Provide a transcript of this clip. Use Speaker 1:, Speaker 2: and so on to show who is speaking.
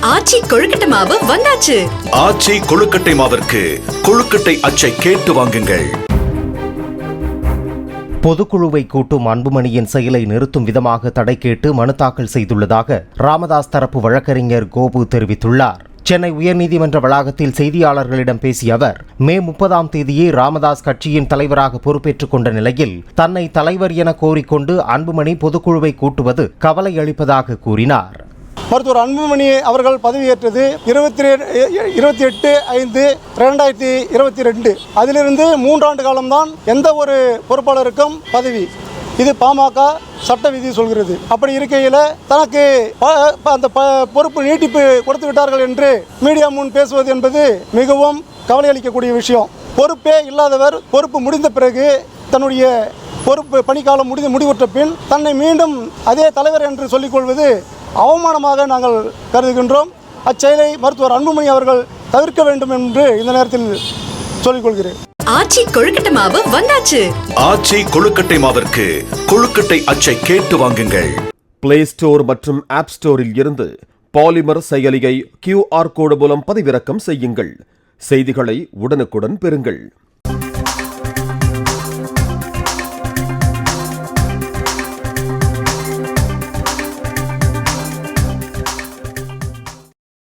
Speaker 1: ஆச்சி கொழுக்கட்டை மாவு வந்தாச்சு.
Speaker 2: ஆச்சி கொழுக்கட்டை மாவிற்கு கொழுக்கட்டை அச்சை கேட்டு வாங்குங்கள்.
Speaker 3: பொதுக்குழுவை கூட்டும் அன்புமணியின் செயலை நிறுத்தும் விதமாக தடை கேட்டு மனு தாக்கல் செய்துள்ளதாக ராமதாஸ் தரப்பு வழக்கறிஞர் கோபு தெரிவித்துள்ளார். சென்னை உயர்நீதிமன்ற வளாகத்தில் செய்தியாளர்களிடம் பேசிய அவர், மே 30ஆம் தேதியே ராமதாஸ் கட்சியின் தலைவராக பொறுப்பேற்றுக் கொண்ட நிலையில் தன்னை தலைவர் என கோரிக்கொண்டு அன்புமணி பொதுக்குழுவை கூட்டுவது கவலை அளிப்பதாக கூறினார்.
Speaker 4: மருத்துவர் அன்புமணி அவர்கள் பதவியேற்றது 28/5/2022. அதிலிருந்து 3 ஆண்டு காலம்தான் எந்த ஒரு பொறுப்பாளருக்கும் பதவி. இது பாமக சட்ட விதி சொல்கிறது. அப்படி இருக்கையில் தனக்கு அந்த பொறுப்பு நீட்டிப்பு கொடுத்து விட்டார்கள் என்று மீடியா முன் பேசுவது என்பது மிகவும் கவலை அளிக்கக்கூடிய விஷயம். பொறுப்பே இல்லாதவர் பொறுப்பு முடிந்த பிறகு தன்னுடைய பொறுப்பு பணிக்காலம் முடிவுற்ற பின் தன்னை மீண்டும் அதே தலைவர் என்று சொல்லிக்கொள்வது அவமானமாக நாங்கள் கருதுகின்றோம். அச்செயலை மருத்துவர் அன்புமணி அவர்கள் தவிர்க்க வேண்டும் என்று இந்த நேரத்தில் சொல்லிக்கொள்கிறேன்.
Speaker 1: ஆச்சி கொழுக்கட்டை மாவு வந்தாச்சு.
Speaker 2: ஆச்சி கொழுக்கட்டை மாவிற்கு கொழுக்கட்டை அச்சை கேட்டு வாங்குங்கள்.
Speaker 5: பிளே ஸ்டோர் மற்றும் ஆப் ஸ்டோரில் இருந்து பாலிமர் செயலியை QR கோடு மூலம் பதிவிறக்கம் செய்யுங்கள். செய்திகளை உடனுக்குடன் பெறுங்கள்.